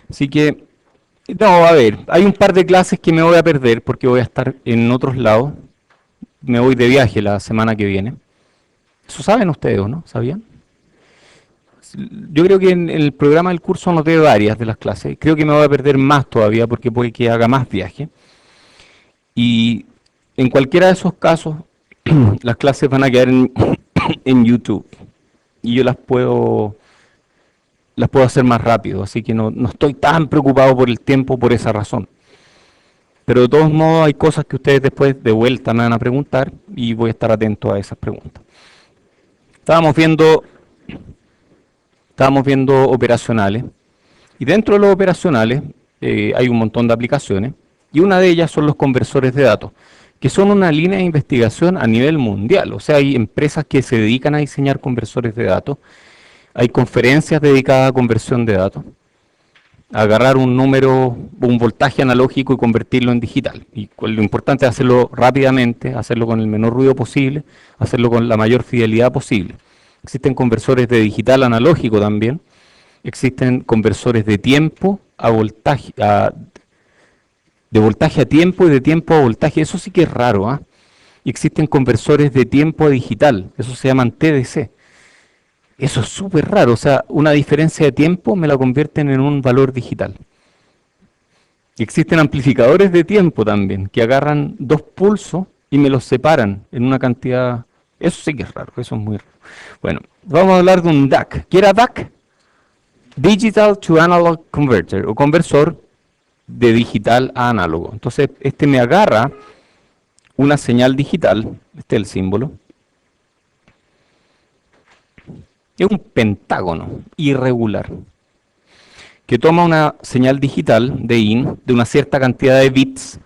Así que, no, a ver, hay un par de clases que me voy a perder porque voy a estar en otros lados. Me voy de viaje la semana que viene. Eso saben ustedes, ¿o no? ¿Sabían? Yo creo que en el programa del curso anoté varias de las clases. Creo que me voy a perder más todavía porque puede que haga más viaje. Y en cualquiera de esos casos, las clases van a quedar en YouTube. Y yo las puedo hacer más rápido. Así que no estoy tan preocupado por el tiempo por esa razón. Pero de todos modos hay cosas que ustedes después de vuelta me van a preguntar y voy a estar atento a esas preguntas. Estábamos viendo, estábamos viendo operacionales. Y dentro de los operacionales hay un montón de aplicaciones y una de ellas son los conversores de datos, que son una línea de investigación a nivel mundial. O sea, hay empresas que se dedican a diseñar conversores de datos, hay conferencias dedicadas a conversión de datos, a agarrar un número, un voltaje analógico y convertirlo en digital. Y lo importante es hacerlo rápidamente, hacerlo con el menor ruido posible, hacerlo con la mayor fidelidad posible. Existen conversores de digital analógico también. Existen conversores de tiempo a voltaje, de voltaje a tiempo y de tiempo a voltaje. Eso sí que es raro, ¿ah? Y existen conversores de tiempo a digital. Eso se llaman TDC. Eso es súper raro. O sea, una diferencia de tiempo me la convierten en un valor digital. Y existen amplificadores de tiempo también, que agarran dos pulsos y me los separan en una cantidad. Eso sí que es raro. Eso es muy raro. Bueno, vamos a hablar de un DAC. ¿Qué era DAC? Digital to Analog Converter, o conversor de digital a análogo. Entonces, este me agarra una señal digital, este es el símbolo, es un pentágono irregular, que toma una señal digital de IN de una cierta cantidad de bits,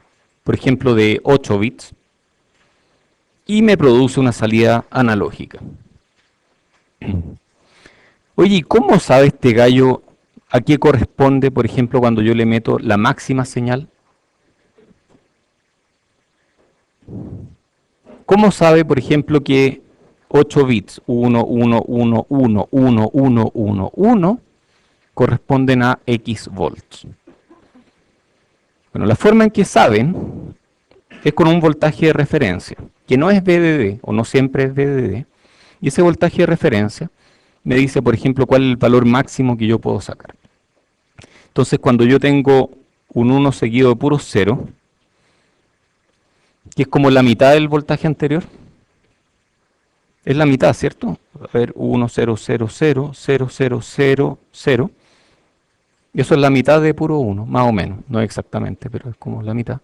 por ejemplo de 8 bits, y me produce una salida analógica. Oye, ¿y cómo sabe este gallo a qué corresponde, por ejemplo, cuando yo le meto la máxima señal? ¿Cómo sabe, por ejemplo, que 8 bits, 1, 1, 1, 1, 1, 1, 1, 1, corresponden a X volts? Bueno, la forma en que saben es con un voltaje de referencia, que no es VDD, o no siempre es VDD, y ese voltaje de referencia me dice, por ejemplo, cuál es el valor máximo que yo puedo sacar. Entonces, cuando yo tengo un 1 seguido de puro 0, que es como la mitad del voltaje anterior, es la mitad, ¿cierto? A ver, 1, 0, 0, 0, 0, 0, 0, 0. Y eso es la mitad de puro 1, más o menos. No exactamente, pero es como la mitad.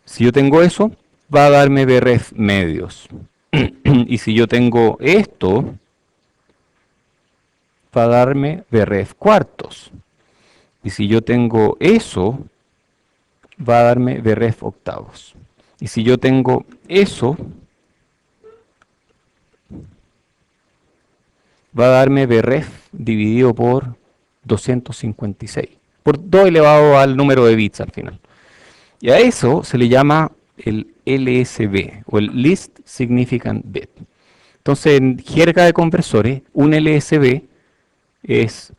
Si yo tengo eso, va a darme Vref medios. Y si yo tengo esto, va a darme Vref cuartos. Y si yo tengo eso, va a darme Vref octavos. Y si yo tengo eso, va a darme Vref dividido por 256. Por 2 elevado al número de bits al final. Y a eso se le llama el LSB, o el Least Significant Bit. Entonces, en jerga de conversores, un LSB es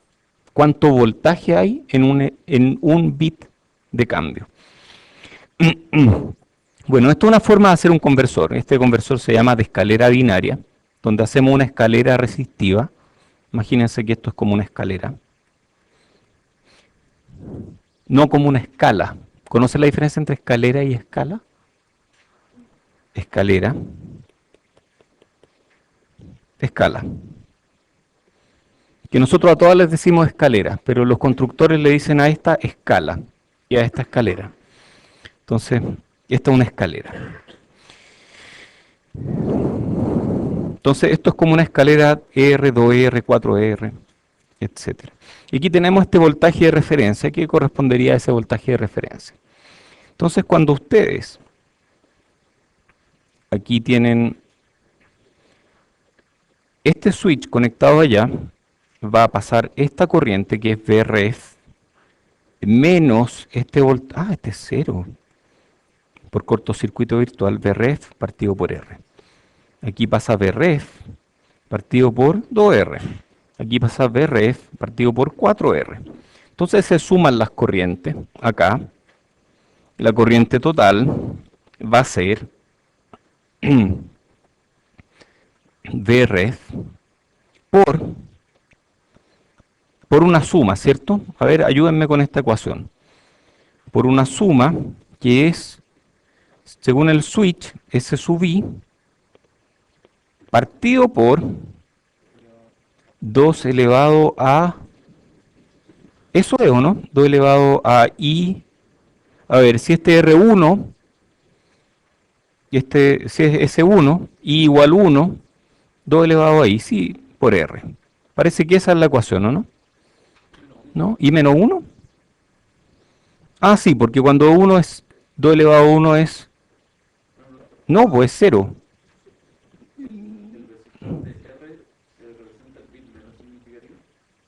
cuánto voltaje hay en un bit de cambio. Bueno, esto es una forma de hacer un conversor. Este conversor se llama de escalera binaria, donde hacemos una escalera resistiva. Imagínense que esto es como una escalera, no como una escala. ¿Conocen la diferencia entre escalera y escala? Escalera, escala. Que nosotros a todas les decimos escalera, pero los constructores le dicen a esta escala y a esta escalera. Entonces, esta es una escalera. Entonces, esto es como una escalera R, 2R, 4R, etc. Y aquí tenemos este voltaje de referencia, que correspondería a ese voltaje de referencia. Entonces, cuando ustedes aquí tienen este switch conectado allá, va a pasar esta corriente que es VRF menos este voltaje. Ah, este es cero. Por cortocircuito virtual, VRF partido por R. Aquí pasa VRF partido por 2R. Aquí pasa VRF partido por 4R. Entonces se suman las corrientes acá. La corriente total va a ser Vref por, por una suma, ¿cierto? A ver, ayúdenme con esta ecuación. Por una suma que es, según el switch, S sub I, partido por 2 elevado a... Eso es, ¿o no? 2 elevado a I. A ver, si este R1, y si es S1, I igual 1, 2 elevado a I, sí, por R. Parece que esa es la ecuación, ¿o no? ¿No? ¿I menos 1? Ah, sí, porque cuando 1 es 2 elevado a 1 es... No, pues 0.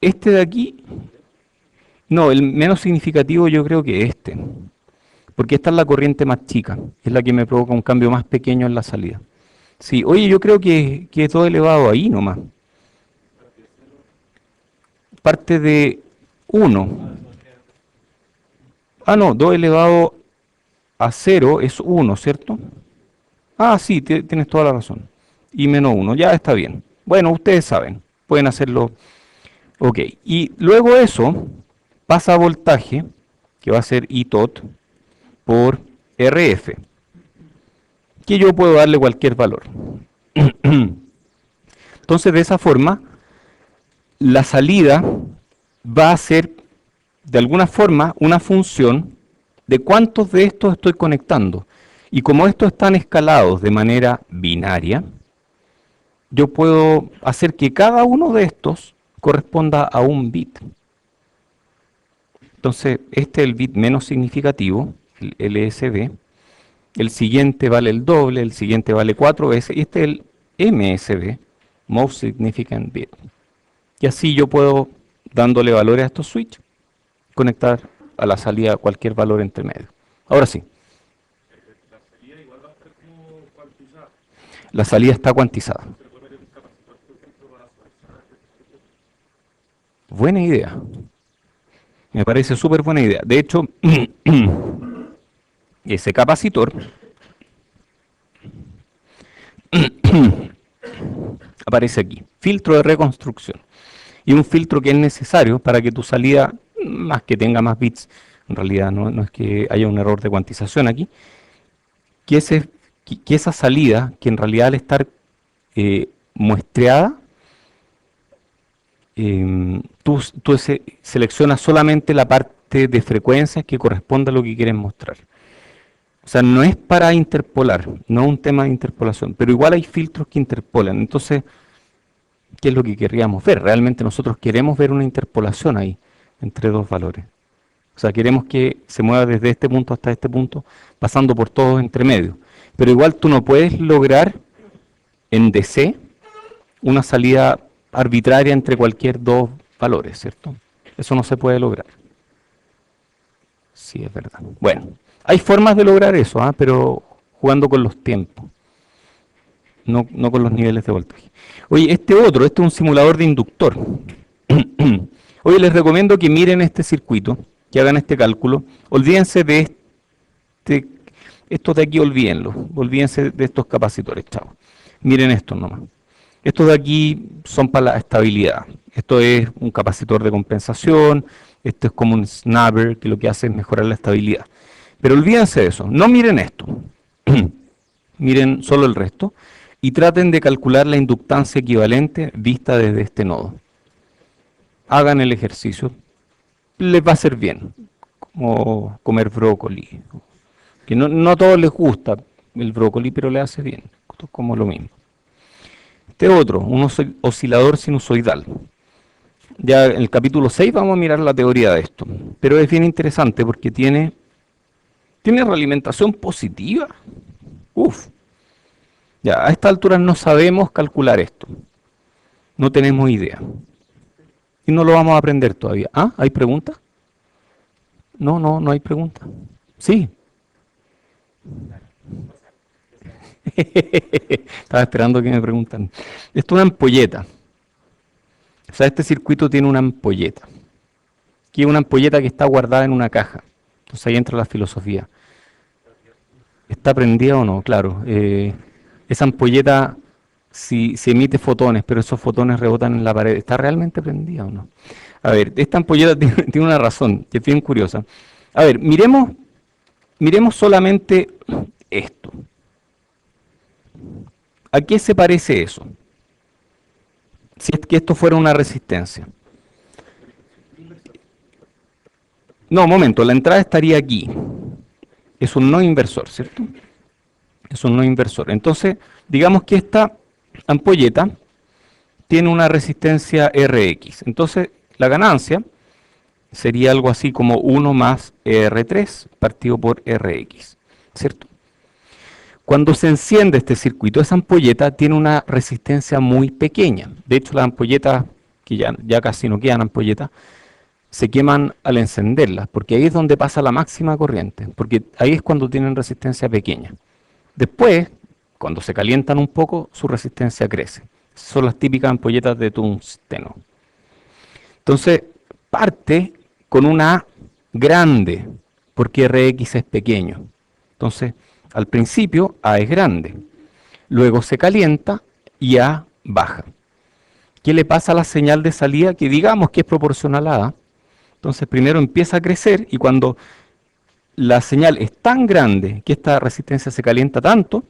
Este de aquí... No, el menos significativo yo creo que este. Porque esta es la corriente más chica. Es la que me provoca un cambio más pequeño en la salida. Sí, oye, yo creo que es 2 elevado a I nomás. Parte de 1. Ah, no, 2 elevado a 0 es 1, ¿cierto? Ah, sí, tienes toda la razón. Y menos 1, ya está bien. Bueno, ustedes saben, pueden hacerlo. Ok, y luego eso pasa a voltaje, que va a ser I tot por RF, que yo puedo darle cualquier valor. Entonces, de esa forma, la salida va a ser, de alguna forma, una función de cuántos de estos estoy conectando. Y como estos están escalados de manera binaria, yo puedo hacer que cada uno de estos corresponda a un bit. Entonces, este es el bit menos significativo, el LSB. El siguiente vale el doble, el siguiente vale 4 veces, y este es el MSB, Most Significant Bit. Y así yo puedo, dándole valores a estos switches, conectar a la salida cualquier valor entre medio. Ahora sí. La salida está cuantizada. Buena idea. Me parece súper buena idea. De hecho, ese capacitor aparece aquí. Filtro de reconstrucción. Y un filtro que es necesario para que tu salida, más que tenga más bits, en realidad no es que haya un error de cuantización aquí, que, que esa salida, que en realidad al estar muestreada, tú seleccionas solamente la parte de frecuencias que corresponde a lo que quieres mostrar. O sea, no es para interpolar, no es un tema de interpolación, pero igual hay filtros que interpolan. Entonces, ¿qué es lo que querríamos ver? Realmente nosotros queremos ver una interpolación ahí, entre dos valores. O sea, queremos que se mueva desde este punto hasta este punto, pasando por todos entre medio. Pero igual tú no puedes lograr en DC una salida arbitraria entre cualquier dos valores, ¿cierto? Eso no se puede lograr. Sí, es verdad. Bueno, hay formas de lograr eso, pero jugando con los tiempos, no con los niveles de voltaje. Oye, este es un simulador de inductor. Oye, les recomiendo que miren este circuito, que hagan este cálculo. Olvídense de estos de aquí, olvídense de estos capacitores, chao. Miren estos nomás. Estos de aquí son para la estabilidad. Esto es un capacitor de compensación, esto es como un snapper que lo que hace es mejorar la estabilidad. Pero olvídense de eso, no miren esto, miren solo el resto y traten de calcular la inductancia equivalente vista desde este nodo. Hagan el ejercicio, les va a hacer bien, como comer brócoli. Que no a todos les gusta el brócoli, pero le hace bien, esto es como lo mismo. Este otro, un oscilador sinusoidal. Ya en el capítulo 6 vamos a mirar la teoría de esto, pero es bien interesante porque tiene realimentación positiva. Uf. Ya, a esta altura no sabemos calcular esto. No tenemos idea. Y no lo vamos a aprender todavía. ¿Ah? ¿Hay preguntas? No hay preguntas. Sí. Estaba esperando que me preguntan. Esto es una ampolleta. O sea, este circuito tiene una ampolleta. que es una ampolleta que está guardada en una caja. Entonces ahí entra la filosofía. ¿Está prendida o no? Claro. Esa ampolleta si emite fotones, pero esos fotones rebotan en la pared, ¿está realmente prendida o no? A ver, esta ampolleta tiene una razón, que es bien curiosa. A ver, miremos solamente esto. ¿A qué se parece eso? Si es que esto fuera una resistencia. No, un momento, la entrada estaría aquí. Es un no inversor, ¿cierto? Es un no inversor. Entonces, digamos que esta ampolleta tiene una resistencia Rx. Entonces, la ganancia sería algo así como 1 más R3 partido por Rx, ¿cierto? Cuando se enciende este circuito, esa ampolleta tiene una resistencia muy pequeña. De hecho, las ampolletas, que ya casi no quedan ampolletas, se queman al encenderlas, porque ahí es donde pasa la máxima corriente, porque ahí es cuando tienen resistencia pequeña. Después, cuando se calientan un poco, su resistencia crece. Son las típicas ampolletas de tungsteno. Entonces, parte con una A grande, porque Rx es pequeño. Entonces, al principio A es grande, luego se calienta y A baja. ¿Qué le pasa a la señal de salida? Que digamos que es proporcional a A. Entonces, primero empieza a crecer y cuando la señal es tan grande que esta resistencia se calienta tanto,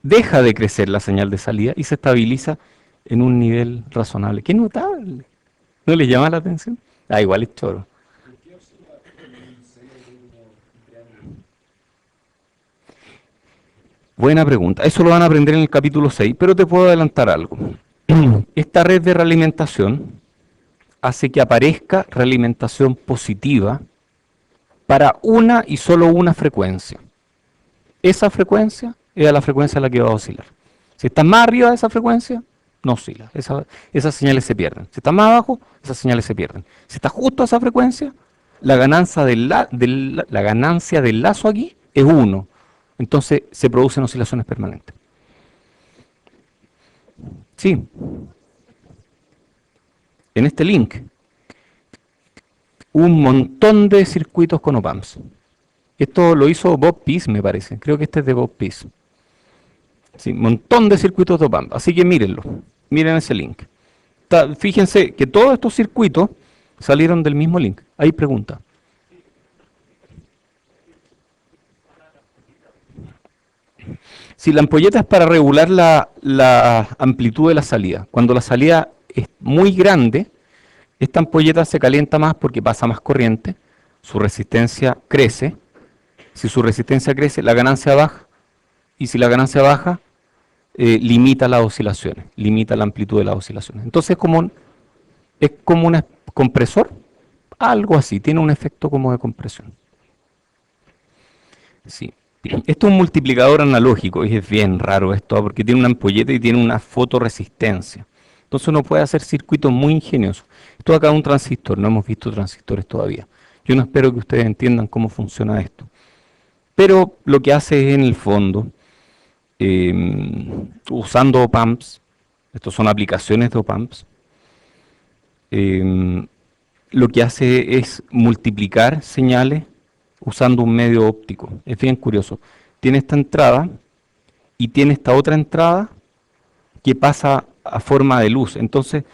deja de crecer la señal de salida y se estabiliza en un nivel razonable. ¡Qué notable! ¿No les llama la atención? Ah, igual es choro. Buena pregunta. Eso lo van a aprender en el capítulo 6, pero te puedo adelantar algo. Esta red de realimentación hace que aparezca realimentación positiva para una y solo una frecuencia. Esa frecuencia es la frecuencia a la que va a oscilar. Si estás más arriba de esa frecuencia, no oscila. Esas señales se pierden. Si estás más abajo, esas señales se pierden. Si estás justo a esa frecuencia, la ganancia la ganancia del lazo aquí es 1. Entonces se producen oscilaciones permanentes. Sí, en este link, un montón de circuitos con op-amps. Esto lo hizo Bob Peace, me parece. Creo que este es de Bob Peace. Sí, un montón de circuitos de op-amp. Así que mírenlo. Miren ese link. Fíjense que todos estos circuitos salieron del mismo link. Hay pregunta. Si la ampolleta es para regular la amplitud de la salida. Cuando la salida es muy grande, esta ampolleta se calienta más porque pasa más corriente, su resistencia crece. Si su resistencia crece, la ganancia baja. Y si la ganancia baja, limita las oscilaciones, limita la amplitud de las oscilaciones. Entonces es como un compresor, algo así, tiene un efecto como de compresión. Sí. Esto es un multiplicador analógico, y es bien raro esto, porque tiene una ampolleta y tiene una fotoresistencia. Entonces uno puede hacer circuitos muy ingeniosos. Esto acá es un transistor, no hemos visto transistores todavía. Yo no espero que ustedes entiendan cómo funciona esto. Pero lo que hace es en el fondo, usando op-amps, estos son aplicaciones de op-amps, lo que hace es multiplicar señales usando un medio óptico. Es bien curioso. Tiene esta entrada y tiene esta otra entrada que pasa a forma de luz. Entonces,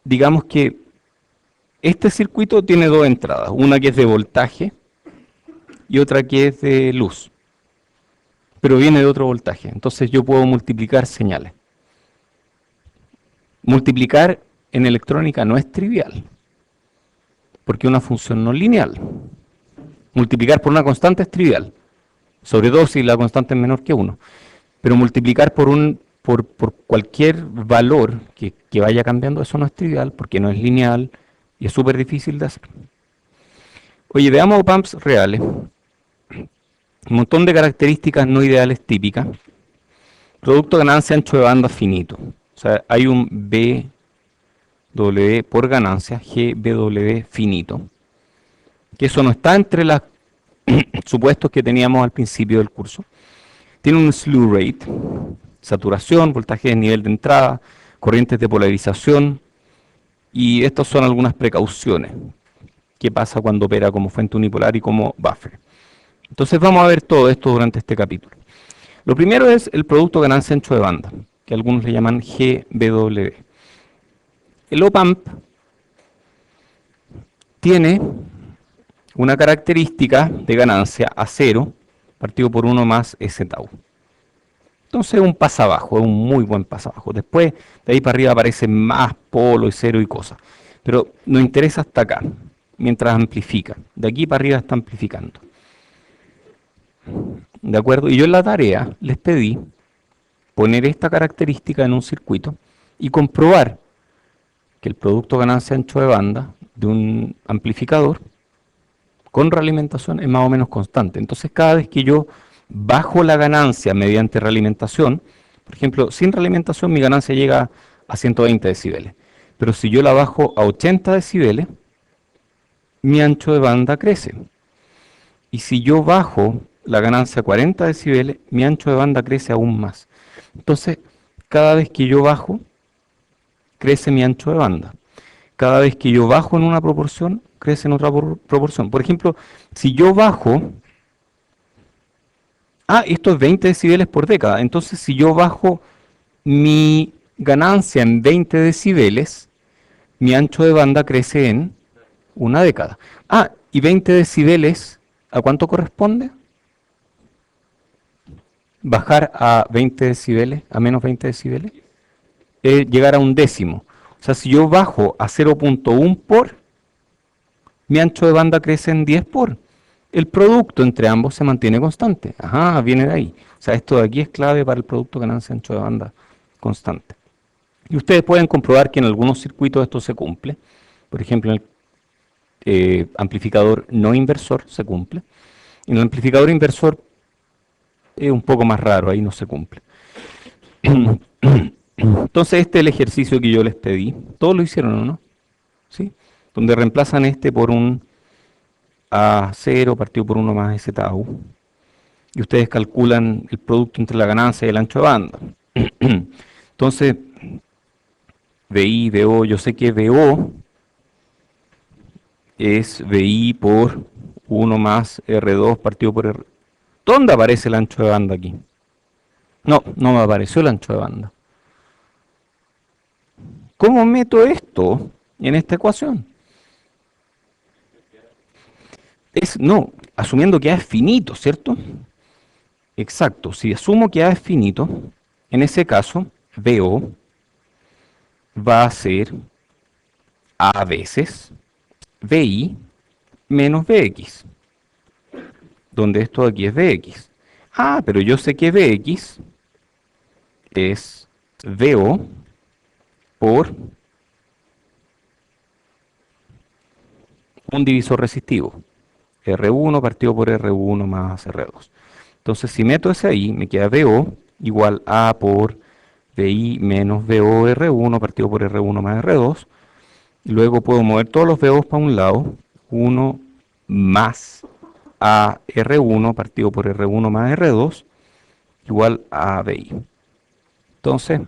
digamos que este circuito tiene dos entradas, una que es de voltaje y otra que es de luz, pero viene de otro voltaje. Entonces yo puedo multiplicar señales. Multiplicar en electrónica no es trivial, porque es una función no lineal. Multiplicar por una constante es trivial, sobre todo si la constante es menor que 1. Pero multiplicar por cualquier valor que vaya cambiando, eso no es trivial, porque no es lineal y es súper difícil de hacer. Oye, veamos op-amps reales. Un montón de características no ideales típicas. Producto ganancia ancho de banda finito. O sea, hay un BW por ganancia, GBW finito. Que eso no está entre los supuestos que teníamos al principio del curso. Tiene un slew rate, saturación, voltaje de nivel de entrada, corrientes de polarización, y estas son algunas precauciones. qué pasa cuando opera como fuente unipolar y como buffer. Entonces vamos a ver todo esto durante este capítulo. Lo primero es el producto ganancia ancho de banda, que algunos le llaman GBW. El op-amp tiene una característica de ganancia a 0 partido por 1 más S tau. Entonces es un pasabajo, es un muy buen pasabajo. Después de ahí para arriba aparecen más polo y cero y cosas. Pero nos interesa hasta acá, mientras amplifica. De aquí para arriba está amplificando. ¿De acuerdo? Y yo en la tarea les pedí poner esta característica en un circuito y comprobar que el producto ganancia ancho de banda de un amplificador con realimentación es más o menos constante. Entonces cada vez que yo bajo la ganancia mediante realimentación, por ejemplo, sin realimentación mi ganancia llega a 120 decibeles, pero si yo la bajo a 80 decibeles, mi ancho de banda crece. Y si yo bajo la ganancia a 40 decibeles, mi ancho de banda crece aún más. Entonces, cada vez que yo bajo, crece mi ancho de banda. Cada vez que yo bajo en una proporción, crece en otra proporción. Por ejemplo, si yo bajo... esto es 20 decibeles por década. Entonces, si yo bajo mi ganancia en 20 decibeles, mi ancho de banda crece en una década. Y 20 decibeles, ¿a cuánto corresponde? Bajar a 20 decibeles, a menos 20 decibeles, es llegar a un décimo. O sea, si yo bajo a 0.1 por, mi ancho de banda crece en 10 por. El producto entre ambos se mantiene constante. Ajá, viene de ahí. O sea, esto de aquí es clave para el producto ganancia ancho de banda constante. Y ustedes pueden comprobar que en algunos circuitos esto se cumple. Por ejemplo, en el amplificador no inversor se cumple. En el amplificador inversor es un poco más raro, ahí no se cumple. Entonces este es el ejercicio que yo les pedí. Todos lo hicieron, ¿o no? ¿Sí? Donde reemplazan este por un A0 partido por 1 más S tau. Y ustedes calculan el producto entre la ganancia y el ancho de banda. Entonces, VI, VO, yo sé que VO es VI por 1 más R2 partido por R. ¿Dónde aparece el ancho de banda aquí? No, no me apareció el ancho de banda. ¿Cómo meto esto en esta ecuación? No, asumiendo que A es finito, ¿cierto? Exacto, si asumo que A es finito, en ese caso, VO va a ser A veces VI menos VX, donde esto de aquí es VX. Pero yo sé que VX es VO por un divisor resistivo, R1 partido por R1 más R2. Entonces, si meto ese ahí, me queda VO igual A por VI menos VO R1 partido por R1 más R2. Y luego puedo mover todos los VOs para un lado, 1 más A R1 partido por R1 más R2 igual a VI. Entonces,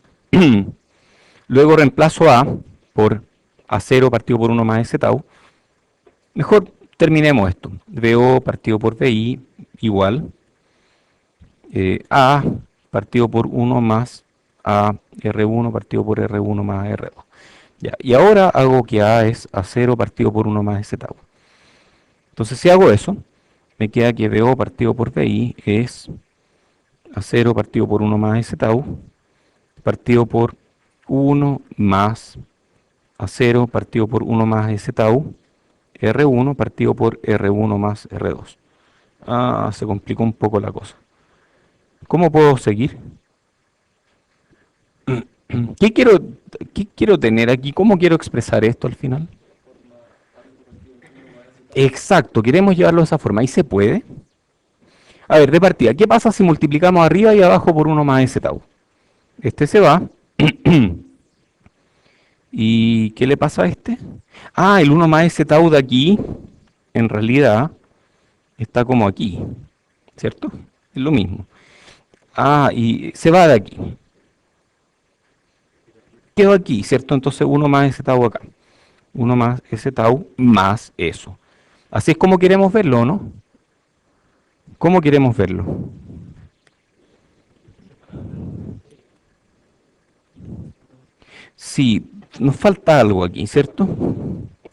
luego reemplazo A por A0 partido por 1 más S tau. Mejor terminemos esto. VO partido por VI igual A partido por 1 más A R1 partido por R1 más R2. Ya, y ahora hago que A es A0 partido por 1 más S tau. Entonces si hago eso, me queda que VO partido por VI es A0 partido por 1 más S tau partido por 1 más A0 partido por 1 más S tau R1 partido por R1 más R2. Se complicó un poco la cosa. ¿Cómo puedo seguir? ¿Qué quiero tener aquí? ¿Cómo quiero expresar esto al final? Exacto, queremos llevarlo de esa forma. ¿Y se puede? A ver, de partida, ¿qué pasa si multiplicamos arriba y abajo por 1 más S tau? Este se va. ¿Y qué le pasa a este? El 1 más S tau de aquí, en realidad, está como aquí, ¿cierto? Es lo mismo. Y se va de aquí. Quedó aquí, ¿cierto? Entonces 1 más S tau acá. 1 más ese tau más eso. Así es como queremos verlo, ¿no? ¿Cómo queremos verlo? Sí, nos falta algo aquí, ¿cierto?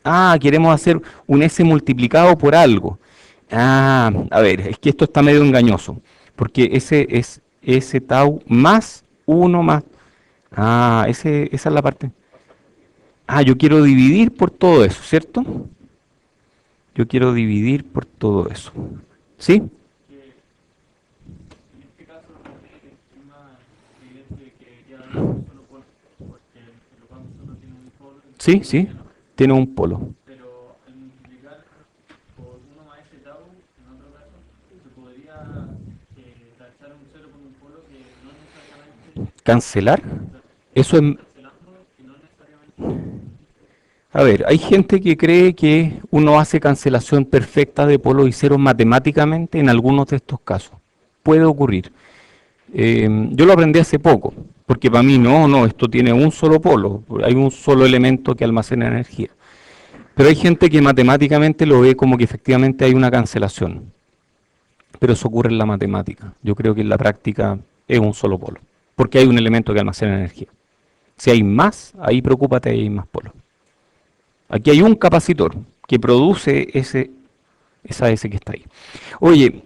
Ah, queremos hacer un S multiplicado por algo. Ah, a ver, es que esto está medio engañoso, porque ese es ese tau más uno más. Ah, esa es la parte. Ah, yo quiero dividir por todo eso, ¿cierto? Yo quiero dividir por todo eso. ¿Sí? Sí, sí. Tiene un polo. ¿Cancelar? Eso es... A ver, hay gente que cree que uno hace cancelación perfecta de polos y ceros matemáticamente en algunos de estos casos. Puede ocurrir. Yo lo aprendí hace poco, porque para mí no, esto tiene un solo polo, hay un solo elemento que almacena energía. Pero hay gente que matemáticamente lo ve como que efectivamente hay una cancelación, pero eso ocurre en la matemática. Yo creo que en la práctica es un solo polo, porque hay un elemento que almacena energía. Si hay más, ahí preocúpate, hay más polos. Aquí hay un capacitor que produce esa S que está ahí. Oye,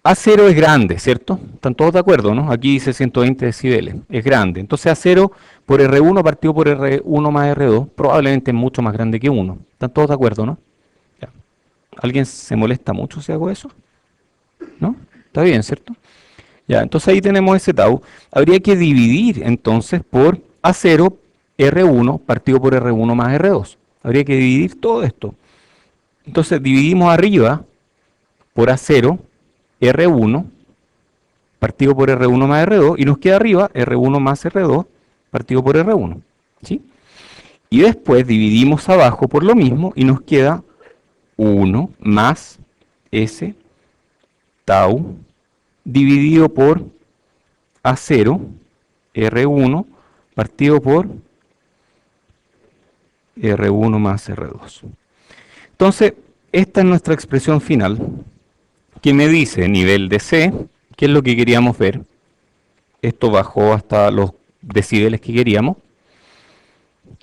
A0 es grande, ¿cierto? ¿Están todos de acuerdo, no? Aquí dice 120 decibeles, es grande. Entonces A0 por R1 partido por R1 más R2 probablemente es mucho más grande que 1. ¿Están todos de acuerdo, no? Ya. ¿Alguien se molesta mucho si hago eso? ¿No? Está bien, ¿cierto? Ya, entonces ahí tenemos ese tau. Habría que dividir entonces por A0 R1 partido por R1 más R2. Habría que dividir todo esto. Entonces dividimos arriba por A0 R1 partido por R1 más R2 y nos queda arriba R1 más R2 partido por R1. ¿Sí? Y después dividimos abajo por lo mismo y nos queda 1 más S tau dividido por A0 R1 partido por R1 más R2. Entonces, esta es nuestra expresión final que me dice nivel de C, que es lo que queríamos ver. Esto bajó hasta los decibeles que queríamos.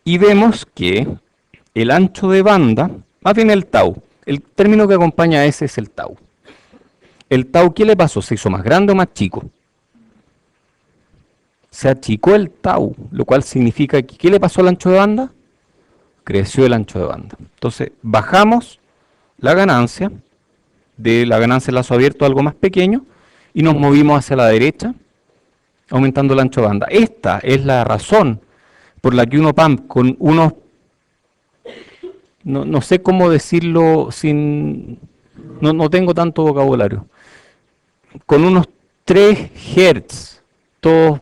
Y vemos que el ancho de banda, más bien el tau, el término que acompaña a ese es el tau. ¿El tau qué le pasó? ¿Se hizo más grande o más chico? Se achicó el tau, lo cual significa que ¿qué le pasó al ancho de banda? Creció el ancho de banda. Entonces bajamos la ganancia, de la ganancia de lazo abierto a algo más pequeño, y nos movimos hacia la derecha, aumentando el ancho de banda. Esta es la razón por la que uno PAMP con unos, no sé cómo decirlo sin, no tengo tanto vocabulario, con unos 3 Hz, todos,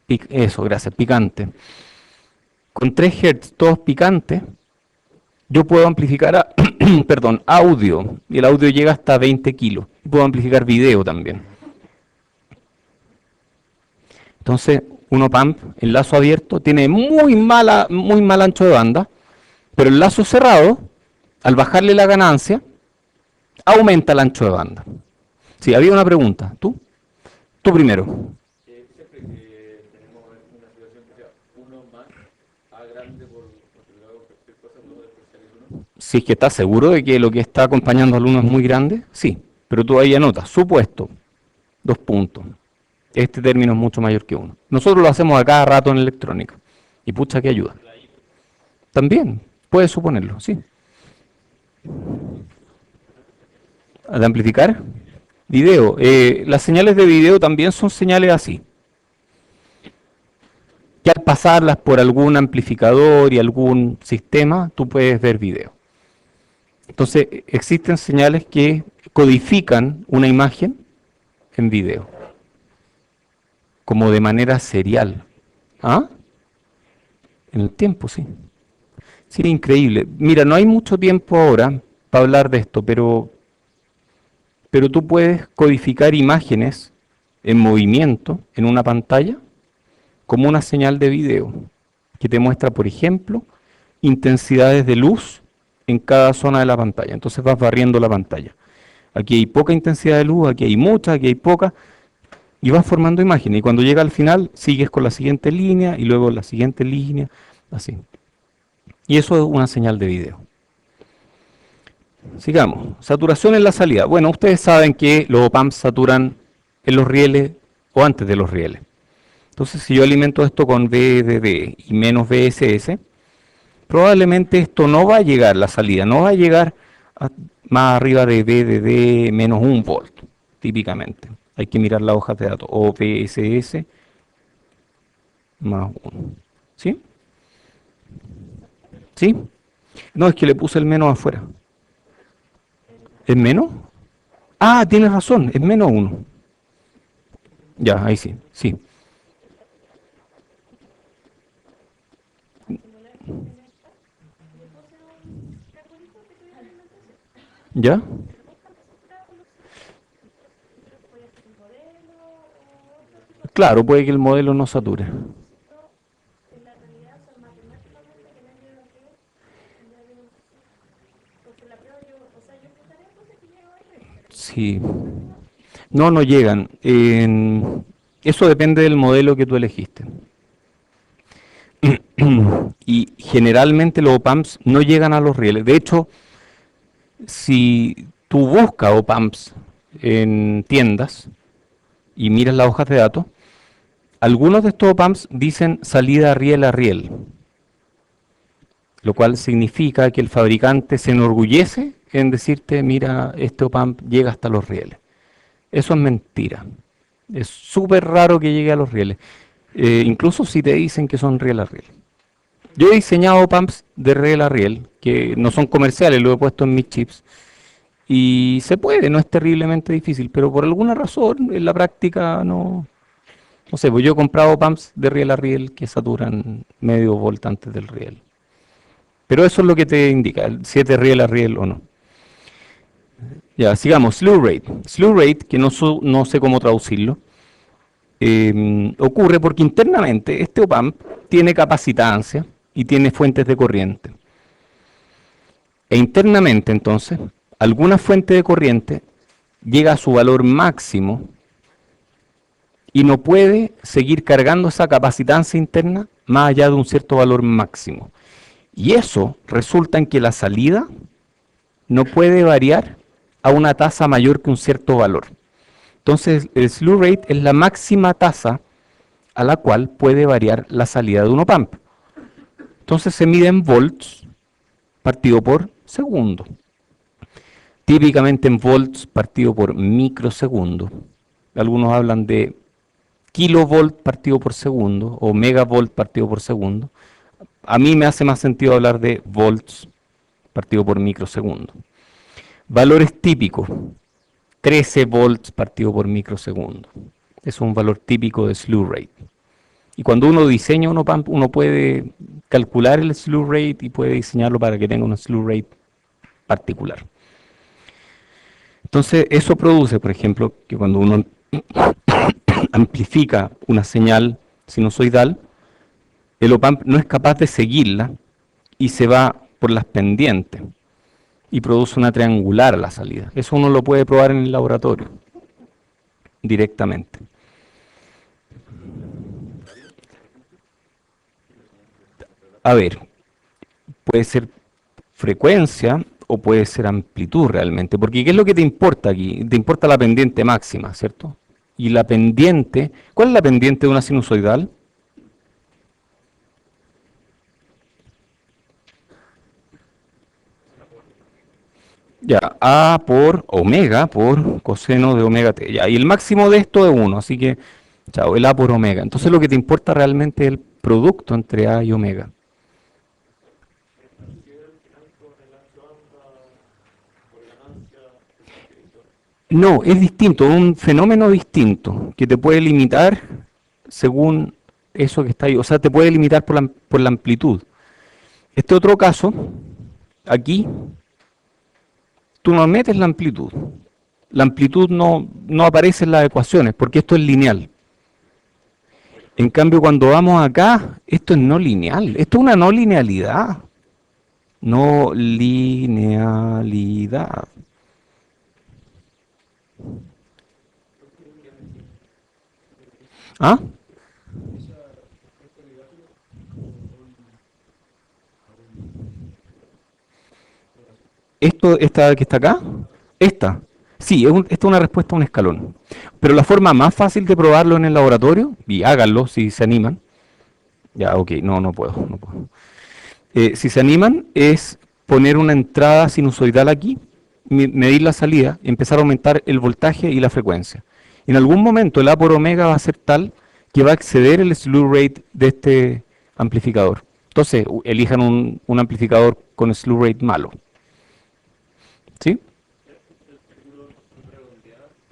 eso, gracias, picante. Con 3 Hz, todos picantes, yo puedo amplificar, perdón, audio, y el audio llega hasta 20 kilos. Y puedo amplificar video también. Entonces, uno PAMP, el lazo abierto, tiene muy mal ancho de banda, pero el lazo cerrado, al bajarle la ganancia, aumenta el ancho de banda. Sí, había una pregunta. ¿Tú? Tú primero. Si es que estás seguro de que lo que está acompañando al uno es muy grande, sí. Pero tú ahí anotas, supuesto, 2 puntos. Este término es mucho mayor que 1. Nosotros lo hacemos a cada rato en electrónica. Y pucha que ayuda. También, puedes suponerlo, sí. ¿De amplificar? Video. Las señales de video también son señales así. Que al pasarlas por algún amplificador y algún sistema, tú puedes ver video. Entonces, existen señales que codifican una imagen en video, como de manera serial. ¿Ah? En el tiempo, sí. Sí, increíble. Mira, no hay mucho tiempo ahora para hablar de esto, pero tú puedes codificar imágenes en movimiento en una pantalla como una señal de video. que te muestra, por ejemplo, intensidades de luz en cada zona de la pantalla. Entonces vas barriendo la pantalla. Aquí hay poca intensidad de luz, aquí hay mucha, aquí hay poca, y vas formando imágenes. Y cuando llega al final, sigues con la siguiente línea y luego la siguiente línea, así. Y eso es una señal de video. Sigamos. Saturación en la salida. Bueno, ustedes saben que los op-amps saturan en los rieles o antes de los rieles. Entonces, si yo alimento esto con VDD y menos VSS, probablemente esto no va a llegar, la salida, no va a llegar más arriba de VDD menos 1 volt, típicamente. Hay que mirar las hojas de datos. O VSS más 1. ¿Sí? ¿Sí? No, es que le puse el menos afuera. ¿Es menos? Ah, tienes razón, es menos 1. Ya, ahí sí, sí. ¿Ya? Claro, puede que el modelo no sature. Sí. No, no llegan. Eso depende del modelo que tú elegiste. Y generalmente los op-amps no llegan a los rieles. De hecho, si tú buscas op-amps en tiendas y miras las hojas de datos, algunos de estos op-amps dicen salida riel a riel, lo cual significa que el fabricante se enorgullece en decirte, mira, este op-amp llega hasta los rieles. Eso es mentira. Es súper raro que llegue a los rieles. Incluso si te dicen que son riel a riel. Yo he diseñado pumps de riel a riel, que no son comerciales, lo he puesto en mis chips. Y se puede, no es terriblemente difícil, pero por alguna razón en la práctica no. No sé, pues yo he comprado pumps de riel a riel que saturan medio volt antes del riel. Pero eso es lo que te indica, si es de riel a riel o no. Ya, sigamos, slew rate. Slew rate, que no sé cómo traducirlo, ocurre porque internamente este op-amp tiene capacitancia y tiene fuentes de corriente. E internamente, entonces, alguna fuente de corriente llega a su valor máximo y no puede seguir cargando esa capacitancia interna más allá de un cierto valor máximo. Y eso resulta en que la salida no puede variar a una tasa mayor que un cierto valor. Entonces, el slew rate es la máxima tasa a la cual puede variar la salida de un op-amp. Entonces se mide en volts partido por segundo. Típicamente en volts partido por microsegundo. Algunos hablan de kilovolt partido por segundo o megavolt partido por segundo. A mí me hace más sentido hablar de volts partido por microsegundo. Valores típicos. 13 volts partido por microsegundo. Es un valor típico de slew rate. Y cuando uno diseña un op-amp, uno puede calcular el slew rate y puede diseñarlo para que tenga un slew rate particular. Entonces, eso produce, por ejemplo, que cuando uno amplifica una señal sinusoidal, el op-amp no es capaz de seguirla y se va por las pendientes y produce una triangular a la salida. Eso uno lo puede probar en el laboratorio directamente. A ver, puede ser frecuencia o puede ser amplitud realmente, porque ¿qué es lo que te importa aquí? Te importa la pendiente máxima, ¿cierto? Y la pendiente, ¿cuál es la pendiente de una sinusoidal? Ya, A por omega por coseno de omega t. Ya, y el máximo de esto es 1, así que, chao, el A por omega. Entonces lo que te importa realmente es el producto entre A y omega. No, es distinto, un fenómeno distinto que te puede limitar según eso que está ahí. O sea, te puede limitar por la amplitud. Este otro caso, aquí, tú no metes la amplitud. La amplitud no aparece en las ecuaciones porque esto es lineal. En cambio, cuando vamos acá, esto es no lineal. Esto es una no linealidad. No linealidad. ¿Ah? Esta que está acá, esta. Sí, esta es una respuesta a un escalón. Pero la forma más fácil de probarlo en el laboratorio, y háganlo si se animan. Ya, ok, no puedo, no puedo. Si se animan, es poner una entrada sinusoidal aquí, medir la salida, y empezar a aumentar el voltaje y la frecuencia. En algún momento el A por omega va a ser tal que va a exceder el slew rate de este amplificador. Entonces, elijan un amplificador con slew rate malo. ¿Sí?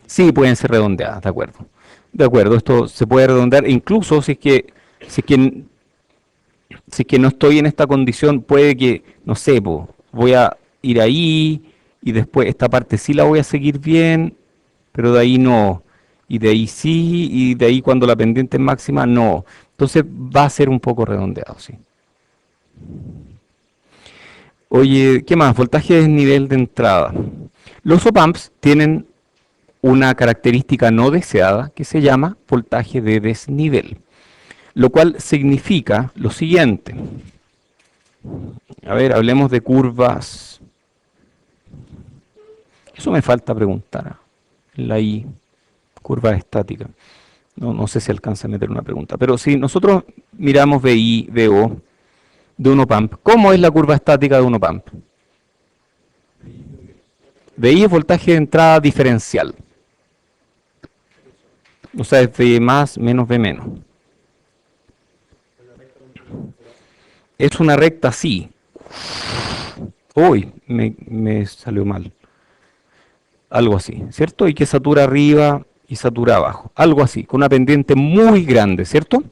Sí, pueden ser redondeadas, de acuerdo. De acuerdo, esto se puede redondear, incluso si es que si es que no estoy en esta condición, puede que, no sé, po, voy a ir ahí y después esta parte sí la voy a seguir bien, pero de ahí no. Y de ahí sí, y de ahí cuando la pendiente es máxima, no. Entonces va a ser un poco redondeado, sí. Oye, ¿qué más? Voltaje de nivel de entrada. Los op-amps tienen una característica no deseada que se llama voltaje de desnivel, lo cual significa lo siguiente. A ver, hablemos de curvas. Eso me falta preguntar. La I, curva estática. No sé si alcanza a meter una pregunta. Pero si nosotros miramos VI, VO de un op-amp, ¿cómo es la curva estática de un op-amp? VI es voltaje de entrada diferencial. O sea, es V más menos V menos. Es una recta así. Uy, me salió mal. Algo así, ¿cierto? Y que satura arriba y satura abajo. Algo así, con una pendiente muy grande, ¿cierto?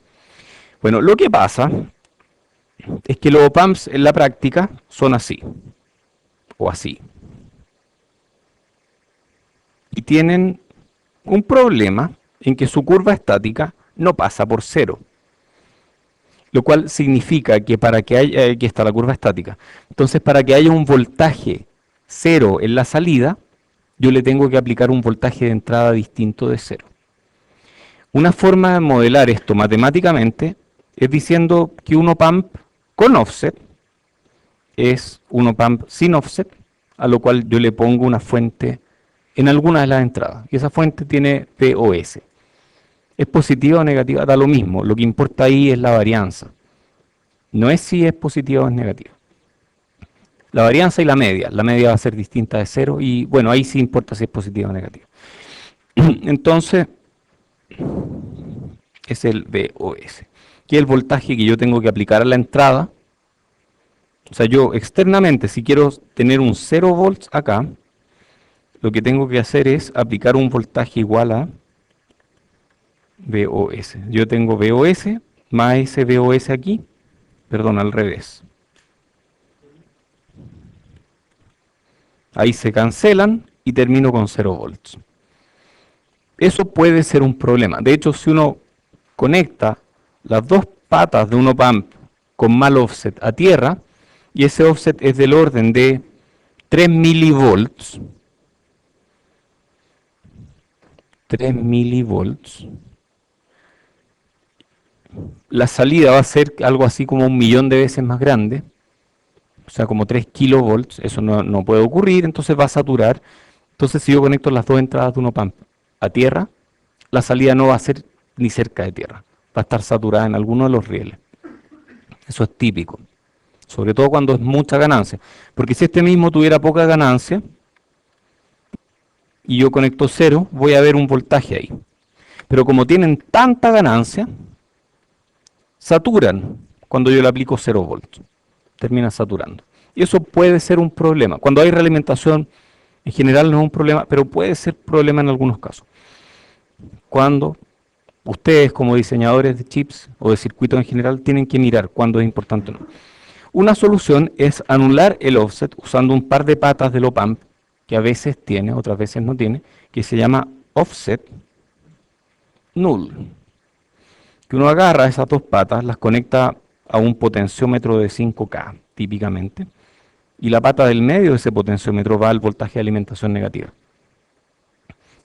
Bueno, lo que pasa es que los op-amps en la práctica son así, o así. Y tienen un problema en que su curva estática no pasa por cero. Lo cual significa que para que haya, aquí está la curva estática. Entonces, para que haya un voltaje cero en la salida, yo le tengo que aplicar un voltaje de entrada distinto de cero. Una forma de modelar esto matemáticamente es diciendo que un op-amp con offset es un op-amp sin offset, a lo cual yo le pongo una fuente en alguna de las entradas. Y esa fuente tiene POS. Es positiva o negativa, da lo mismo. Lo que importa ahí es la varianza. No es si es positiva o es negativa. La varianza y la media. La media va a ser distinta de cero y bueno, ahí sí importa si es positiva o negativa. Entonces, es el VOS, que es el voltaje que yo tengo que aplicar a la entrada. O sea, yo externamente, si quiero tener un 0 volts acá, lo que tengo que hacer es aplicar un voltaje igual a VOS. Yo tengo VOS más ese VOS aquí, perdón, al revés. Ahí se cancelan y termino con 0 volts. Eso puede ser un problema. De hecho, si uno conecta las dos patas de un op-amp con mal offset a tierra, y ese offset es del orden de 3 milivolts, 3 milivolts, la salida va a ser algo así como 1.000.000 de veces más grande, o sea, como 3 kilovolts, eso no puede ocurrir, entonces va a saturar. Entonces, si yo conecto las dos entradas de un op-amp a tierra, la salida no va a ser ni cerca de tierra, va a estar saturada en alguno de los rieles. Eso es típico, sobre todo cuando es mucha ganancia, porque si este mismo tuviera poca ganancia y yo conecto cero, voy a ver un voltaje ahí. Pero como tienen tanta ganancia, saturan cuando yo le aplico 0 volts. Termina saturando. Y eso puede ser un problema. Cuando hay realimentación, en general no es un problema, pero puede ser problema en algunos casos. Cuando ustedes como diseñadores de chips o de circuitos en general tienen que mirar cuándo es importante o no. Una solución es anular el offset usando un par de patas del op-amp, que a veces tiene, otras veces no tiene, que se llama offset null. que uno agarra esas dos patas, las conecta a un potenciómetro de 5K, típicamente, y la pata del medio de ese potenciómetro va al voltaje de alimentación negativa.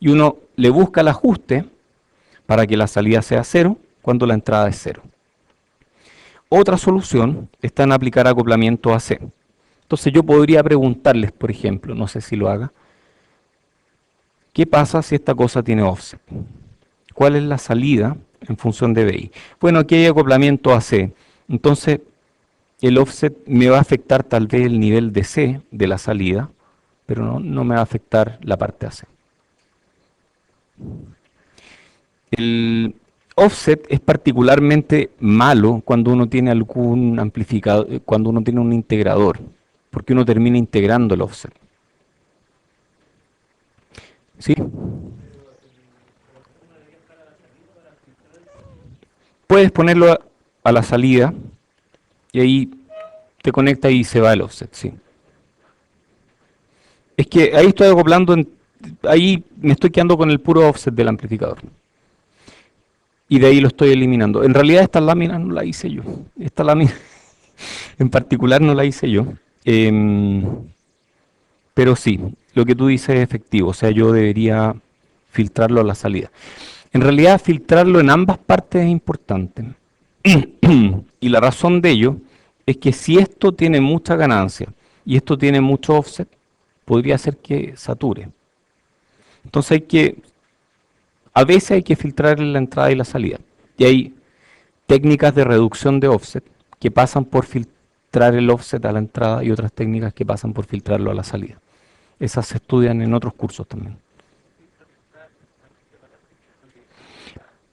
Y uno le busca el ajuste para que la salida sea cero cuando la entrada es cero. Otra solución está en aplicar acoplamiento AC. Entonces yo podría preguntarles, por ejemplo, no sé si lo haga, ¿qué pasa si esta cosa tiene offset? ¿Cuál es la salida en función de BI? Bueno, aquí hay acoplamiento AC. Entonces, el offset me va a afectar tal vez el nivel de C de la salida, pero no me va a afectar la parte AC. El offset es particularmente malo cuando uno tiene algún amplificador, cuando uno tiene un integrador, porque uno termina integrando el offset. ¿Sí? Puedes ponerlo a la salida y ahí te conecta y se va el offset, sí. Es que ahí estoy acoplando, ahí me estoy quedando con el puro offset del amplificador. Y de ahí lo estoy eliminando. En realidad esta lámina no la hice yo. Esta lámina en particular no la hice yo. Pero sí, lo que tú dices es efectivo. O sea, yo debería filtrarlo a la salida. En realidad filtrarlo en ambas partes es importante. Y la razón de ello es que si esto tiene mucha ganancia y esto tiene mucho offset, podría ser que sature. Entonces a veces hay que filtrar la entrada y la salida. Y hay técnicas de reducción de offset que pasan por filtrar el offset a la entrada y otras técnicas que pasan por filtrarlo a la salida. Esas se estudian en otros cursos también.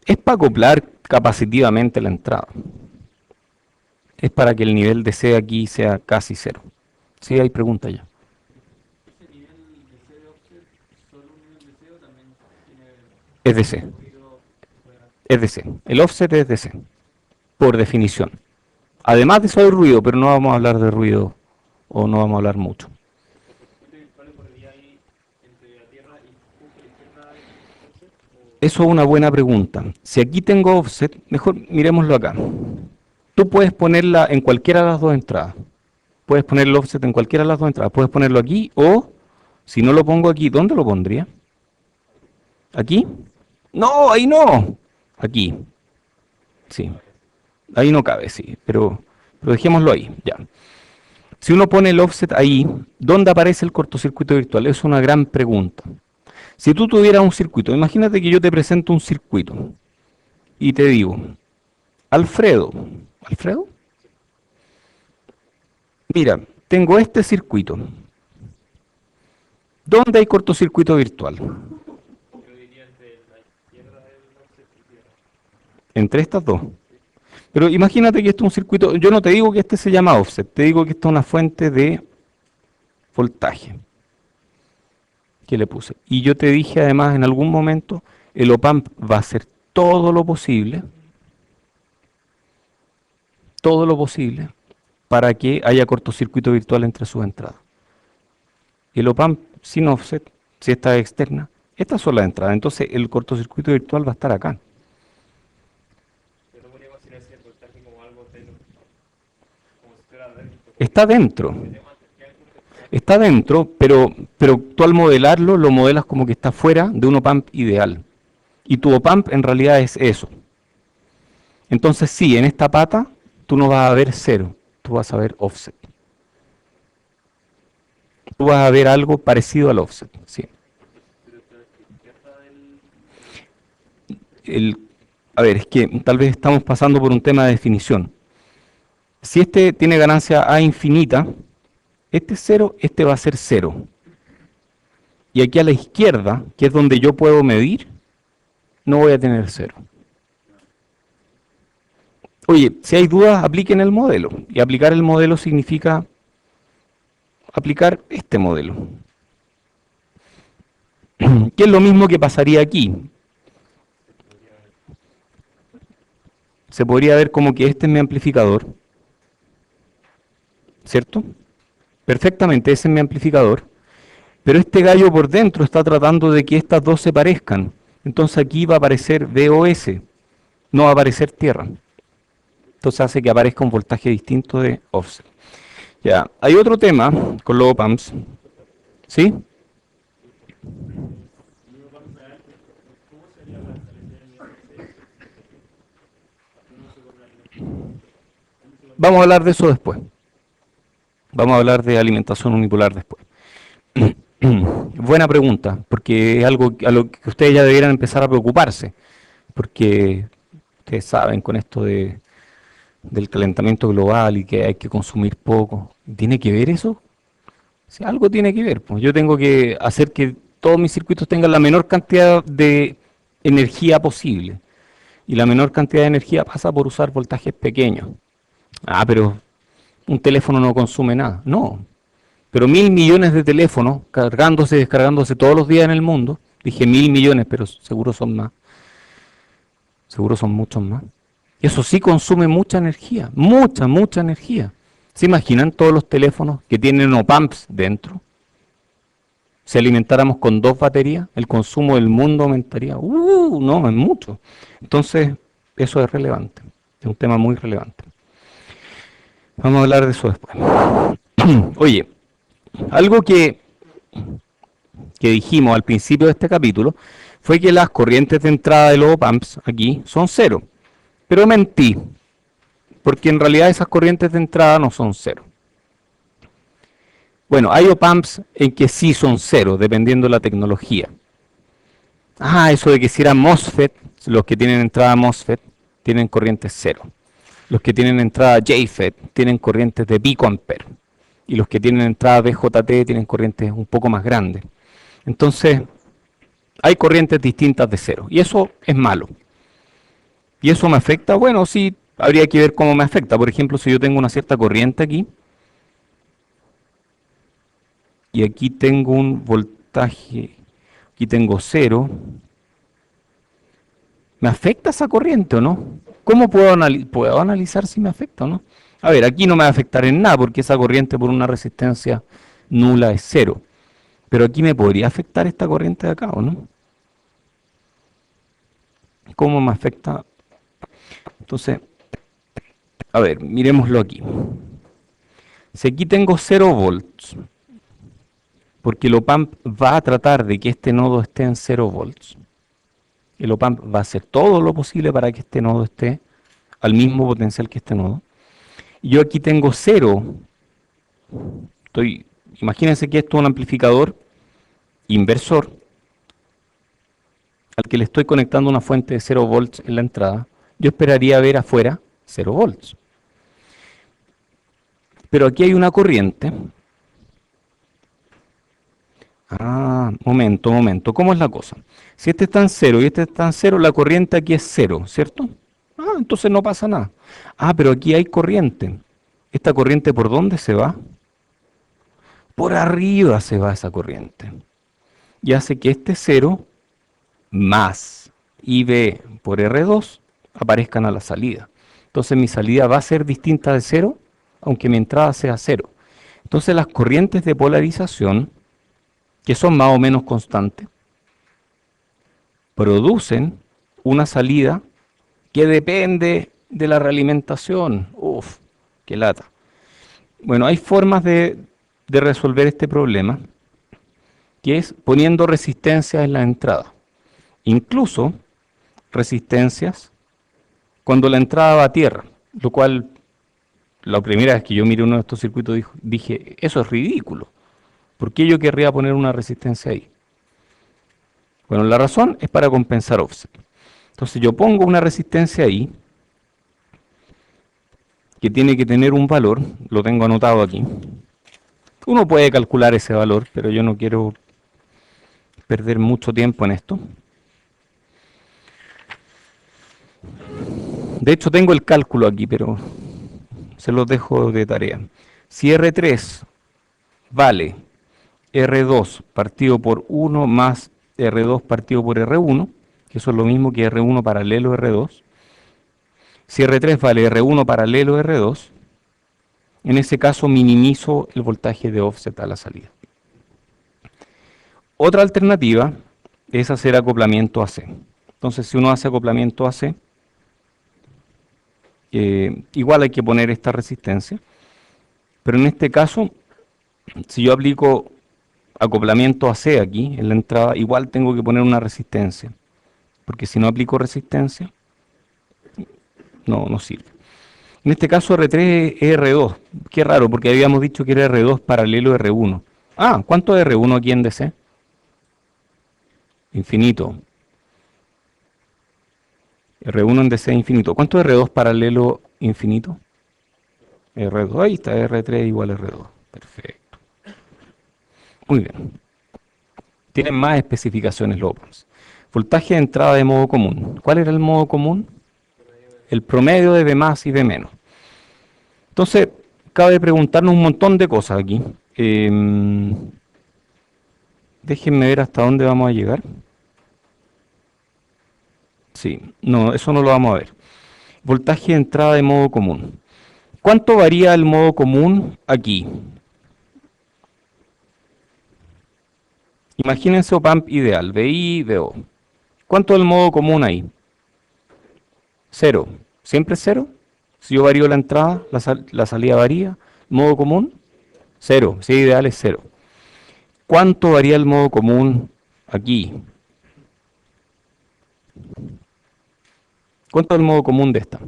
Es para acoplar capacitivamente la entrada. Es para que el nivel de C aquí sea casi cero. Sí, hay preguntas ya. Es de C. Es de C. El offset es de C, por definición. Además de eso hay ruido, pero no vamos a hablar de ruido o no vamos a hablar mucho. Eso es una buena pregunta. Si aquí tengo offset, mejor miremoslo acá. Tú puedes ponerla en cualquiera de las dos entradas. Puedes poner el offset en cualquiera de las dos entradas. Puedes ponerlo aquí o, si no lo pongo aquí, ¿dónde lo pondría? ¿Aquí? No, ahí no. Aquí. Sí. Ahí no cabe, sí. Pero dejémoslo ahí, ya. Si uno pone el offset ahí, ¿dónde aparece el cortocircuito virtual? Es una gran pregunta. Si tú tuvieras un circuito, imagínate que yo te presento un circuito y te digo, Alfredo, mira, tengo este circuito. ¿Dónde hay cortocircuito virtual? Entre estas dos. Pero imagínate que esto es un circuito, yo no te digo que este se llama offset, te digo que esta es una fuente de voltaje que le puse. Y yo te dije además en algún momento, el op-amp va a hacer todo lo posible para que haya cortocircuito virtual entre sus entradas. El op-amp sin offset, si esta es externa, estas son las entradas, entonces el cortocircuito virtual va a estar acá. Está dentro. Está dentro, pero tú al modelarlo, lo modelas como que está fuera de un op-amp ideal. Y tu op-amp en realidad es eso. Entonces sí, en esta pata tú no vas a ver cero, tú vas a ver offset. Tú vas a ver algo parecido al offset, sí. A ver, es que tal vez estamos pasando por un tema de definición. Si este tiene ganancia A infinita, este es cero, este va a ser cero. Y aquí a la izquierda, que es donde yo puedo medir, no voy a tener cero. Oye, si hay dudas, apliquen el modelo. Y aplicar el modelo significa aplicar este modelo. Que es lo mismo que pasaría aquí. Se podría ver como que este es mi amplificador, ¿cierto? Perfectamente, ese es mi amplificador. Pero este gallo por dentro está tratando de que estas dos se parezcan. Entonces aquí va a aparecer VOS. no va a aparecer tierra. Entonces hace que aparezca un voltaje distinto de offset. Ya, hay otro tema con los op amps, ¿sí? Vamos a hablar de eso después. Vamos a hablar de alimentación unipolar después. Buena pregunta, porque es algo a lo que ustedes ya debieran empezar a preocuparse, porque ustedes saben con esto del calentamiento global y que hay que consumir poco. ¿Tiene que ver eso? Si algo tiene que ver, pues yo tengo que hacer que todos mis circuitos tengan la menor cantidad de energía posible. Y la menor cantidad de energía pasa por usar voltajes pequeños. Ah, pero un teléfono no consume nada. No. Pero 1.000 millones de teléfonos cargándose y descargándose todos los días en el mundo. Dije 1.000 millones, pero seguro son más. Seguro son muchos más. Y eso sí consume mucha energía. Mucha energía. ¿Se imaginan todos los teléfonos que tienen op-amps dentro? Si alimentáramos con 2 baterías, el consumo del mundo aumentaría. No, es mucho. Entonces, eso es relevante. Es un tema muy relevante. Vamos a hablar de eso después. Oye, algo que dijimos al principio de este capítulo fue que las corrientes de entrada de los op-amps aquí son cero. Pero mentí, porque en realidad esas corrientes de entrada no son cero. Bueno, hay op-amps en que sí son cero, dependiendo de la tecnología. Eso de que si eran MOSFET, los que tienen entrada MOSFET tienen corrientes cero. Los que tienen entrada JFET tienen corrientes de picoampere. Y los que tienen entrada BJT tienen corrientes un poco más grandes. Entonces, hay corrientes distintas de cero. Y eso es malo. ¿Y eso me afecta? Bueno, sí, habría que ver cómo me afecta. Por ejemplo, si yo tengo una cierta corriente aquí, y aquí tengo un voltaje, aquí tengo cero, ¿me afecta esa corriente o no? ¿Cómo puedo analizar si me afecta o no? A ver, aquí no me va a afectar en nada porque esa corriente por una resistencia nula es cero. Pero aquí me podría afectar esta corriente de acá, ¿o no? ¿Cómo me afecta? Entonces, a ver, miremoslo aquí. Si aquí tengo 0 volts, porque el op-amp va a tratar de que este nodo esté en 0 volts. El op-amp va a hacer todo lo posible para que este nodo esté al mismo potencial que este nodo. Y yo aquí tengo 0. Imagínense que esto es un amplificador inversor al que le estoy conectando una fuente de 0 volts en la entrada. Yo esperaría ver afuera 0 volts. Pero aquí hay una corriente. Momento. ¿Cómo es la cosa? Si este está en 0 y este está en 0, la corriente aquí es 0, ¿cierto? Entonces no pasa nada. Pero aquí hay corriente. ¿Esta corriente por dónde se va? Por arriba se va esa corriente. Y hace que este 0 más IB por R2 aparezcan a la salida. Entonces mi salida va a ser distinta de 0, aunque mi entrada sea 0. Entonces las corrientes de polarización, que son más o menos constantes, producen una salida que depende de la realimentación. Qué lata. Bueno, hay formas de resolver este problema, que es poniendo resistencias en la entrada. Incluso resistencias cuando la entrada va a tierra, lo cual la primera vez que yo miré uno de estos circuitos dije, eso es ridículo. ¿Por qué yo querría poner una resistencia ahí? Bueno, la razón es para compensar offset. Entonces yo pongo una resistencia ahí, que tiene que tener un valor, lo tengo anotado aquí. Uno puede calcular ese valor, pero yo no quiero perder mucho tiempo en esto. De hecho tengo el cálculo aquí, pero se los dejo de tarea. Si R3 vale R2 partido por 1 más R2 partido por R1, que eso es lo mismo que R1 paralelo R2. Si R3 vale R1 paralelo R2, en ese caso minimizo el voltaje de offset a la salida. Otra alternativa es hacer acoplamiento AC. Entonces, si uno hace acoplamiento AC, igual hay que poner esta resistencia, pero en este caso, si yo aplico acoplamiento AC aquí en la entrada, igual tengo que poner una resistencia, porque si no aplico resistencia, no sirve. En este caso R3 es R2, qué raro, porque habíamos dicho que era R2 paralelo a R1. Ah, ¿cuánto es R1 aquí en DC? Infinito. R1 en DC infinito. ¿Cuánto es R2 paralelo infinito? R2, ahí está, R3 igual a R2. Perfecto. Muy bien. Tienen más especificaciones los OPAMPs. Voltaje de entrada de modo común. ¿Cuál era el modo común? El promedio de V más y V menos. Entonces, cabe preguntarnos un montón de cosas aquí. Déjenme ver hasta dónde vamos a llegar. Sí, no, eso no lo vamos a ver. Voltaje de entrada de modo común. ¿Cuánto varía el modo común aquí? Imagínense OPAMP ideal, VI, VO. ¿Cuánto es el modo común ahí? Cero. ¿Siempre es cero? Si yo varío la entrada, la salida varía. ¿Modo común? Cero. Si es ideal es cero. ¿Cuánto varía el modo común aquí? ¿Cuánto es el modo común de esta?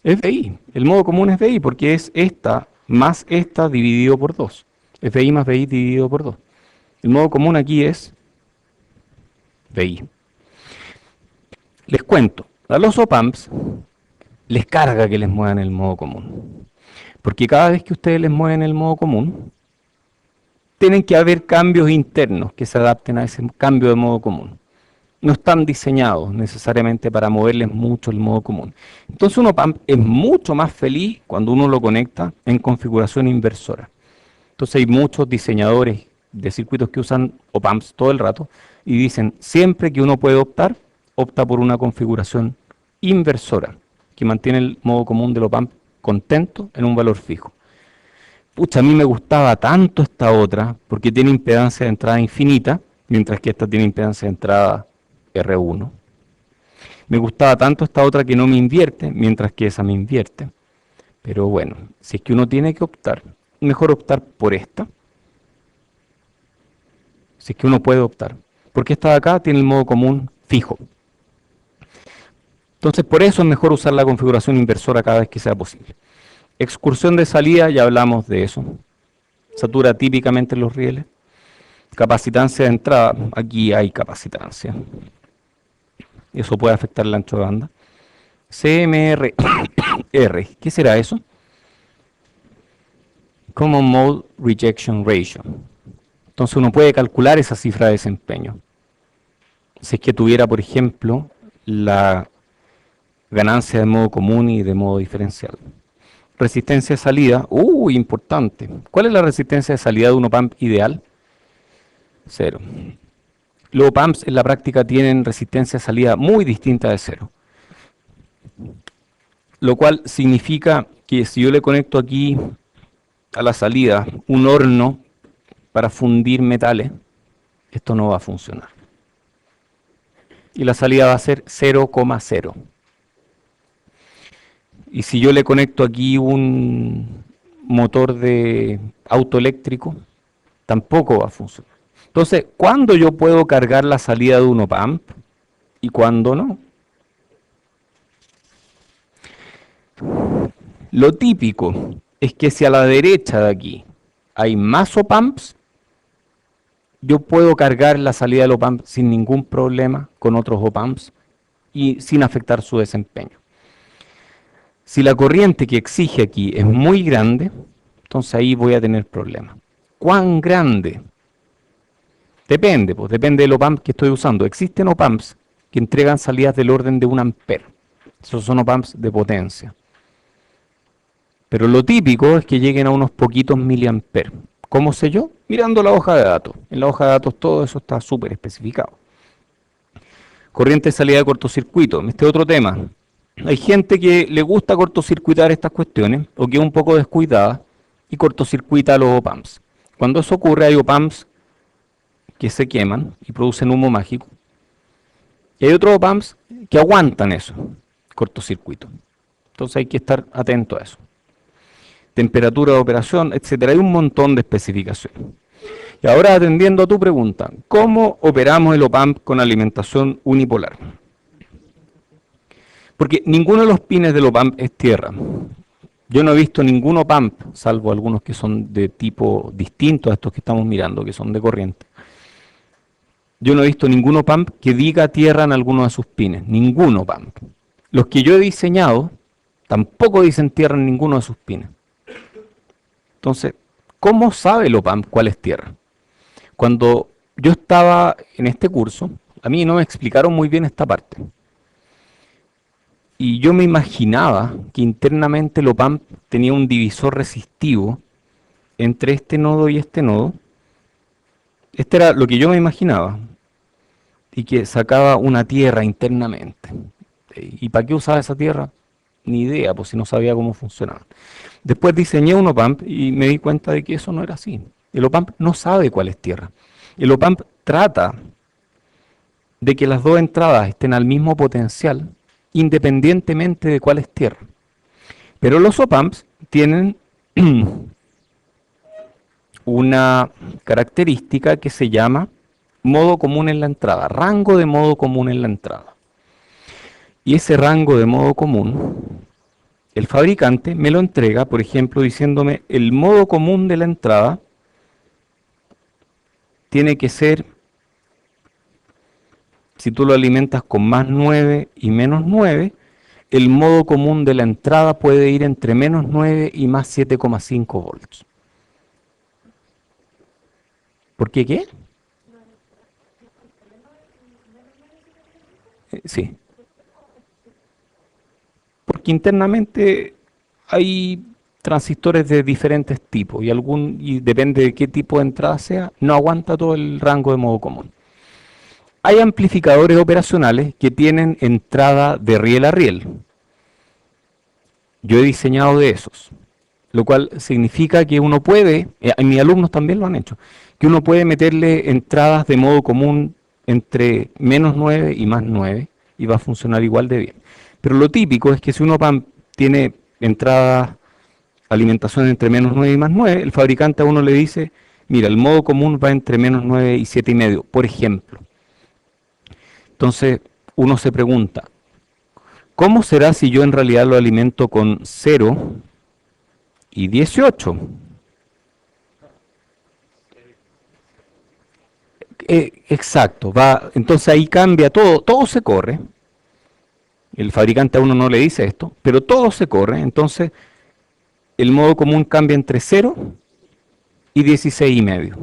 Es VI. El modo común es VI porque es esta más esta dividido por 2. Es VI más VI dividido por 2. El modo común aquí es VI. Les cuento, a los OPAMPs les carga que les muevan el modo común. Porque cada vez que ustedes les mueven el modo común, tienen que haber cambios internos que se adapten a ese cambio de modo común. No están diseñados necesariamente para moverles mucho el modo común. Entonces un OPAMP es mucho más feliz cuando uno lo conecta en configuración inversora. Entonces hay muchos diseñadores de circuitos que usan OPAMPs todo el rato y dicen, siempre que uno puede optar, opta por una configuración inversora, que mantiene el modo común del OPAMP contento en un valor fijo. Pucha, a mí me gustaba tanto esta otra, porque tiene impedancia de entrada infinita, mientras que esta tiene impedancia de entrada R1. Me gustaba tanto esta otra que no me invierte, mientras que esa me invierte. Pero bueno, si es que uno tiene que optar, mejor optar por esta. Si es que uno puede optar. Porque esta de acá tiene el modo común fijo. Entonces por eso es mejor usar la configuración inversora cada vez que sea posible. Excursión de salida, ya hablamos de eso. Satura típicamente los rieles. Capacitancia de entrada, aquí hay capacitancia. Eso puede afectar el ancho de banda. CMR, ¿qué será eso? Common Mode Rejection Ratio. Entonces uno puede calcular esa cifra de desempeño. Si es que tuviera, por ejemplo, la ganancia de modo común y de modo diferencial. Resistencia de salida, importante. ¿Cuál es la resistencia de salida de un OPAMP ideal? Cero. Los OPAMPs en la práctica tienen resistencia de salida muy distinta de cero. Lo cual significa que si yo le conecto aquí a la salida un horno para fundir metales, esto no va a funcionar. Y la salida va a ser 0,0. Y si yo le conecto aquí un motor de auto eléctrico, tampoco va a funcionar. Entonces, ¿cuándo yo puedo cargar la salida de un OPAMP y cuándo no? Lo típico es que si a la derecha de aquí hay más OPAMPs, yo puedo cargar la salida del OPAMP sin ningún problema con otros OPAMPs y sin afectar su desempeño. Si la corriente que exige aquí es muy grande, entonces ahí voy a tener problemas. ¿Cuán grande? Depende, pues depende del OPAMP que estoy usando. Existen OPAMPs que entregan salidas del orden de 1 ampere. Esos son OPAMPs de potencia. Pero lo típico es que lleguen a unos poquitos miliamperes. ¿Cómo sé yo? Mirando la hoja de datos. En la hoja de datos todo eso está súper especificado. Corriente de salida de cortocircuito. Este es otro tema. Hay gente que le gusta cortocircuitar estas cuestiones o que es un poco descuidada y cortocircuita los OPAMPs. Cuando eso ocurre hay OPAMPs que se queman y producen humo mágico. Y hay otros op-amps que aguantan eso, cortocircuito. Entonces hay que estar atento a eso. Temperatura de operación, etcétera. Hay un montón de especificaciones. Y ahora atendiendo a tu pregunta, ¿cómo operamos el op-amp con alimentación unipolar? Porque ninguno de los pines del op-amp es tierra. Yo no he visto ningún op-amp, salvo algunos que son de tipo distinto a estos que estamos mirando, que son de corriente. Yo no he visto ningún op-amp que diga tierra en alguno de sus pines. Ningún op-amp. Los que yo he diseñado tampoco dicen tierra en ninguno de sus pines. Entonces, ¿cómo sabe el op-amp cuál es tierra? Cuando yo estaba en este curso, a mí no me explicaron muy bien esta parte. Y yo me imaginaba que internamente el op-amp tenía un divisor resistivo entre este nodo y este nodo. Este era lo que yo me imaginaba. Y que sacaba una tierra internamente. ¿Y para qué usaba esa tierra? Ni idea, pues si no sabía cómo funcionaba. Después diseñé un op-amp y me di cuenta de que eso no era así. El op-amp no sabe cuál es tierra. El op-amp trata de que las dos entradas estén al mismo potencial, independientemente de cuál es tierra. Pero los op-amps tienen una característica que se llama modo común en la entrada, rango de modo común en la entrada. Y ese rango de modo común, el fabricante me lo entrega, por ejemplo, diciéndome el modo común de la entrada tiene que ser, si tú lo alimentas con más 9 y menos 9, el modo común de la entrada puede ir entre menos 9 y más 7,5 volts. ¿Por qué qué? Sí. Porque internamente hay transistores de diferentes tipos y depende de qué tipo de entrada sea, no aguanta todo el rango de modo común. Hay amplificadores operacionales que tienen entrada de riel a riel. Yo he diseñado de esos, lo cual significa que uno puede, mis alumnos también lo han hecho, que uno puede meterle entradas de modo común entre menos 9 y más 9 y va a funcionar igual de bien. Pero lo típico es que si uno tiene entradas, alimentación entre menos 9 y más 9, el fabricante a uno le dice, mira, el modo común va entre menos 9 y 7,5, por ejemplo. Entonces uno se pregunta, ¿cómo será si yo en realidad lo alimento con 0 y 18? Exacto, entonces ahí cambia todo, todo se corre. El fabricante a uno no le dice esto, pero todo se corre. Entonces el modo común cambia entre 0 y 16,5.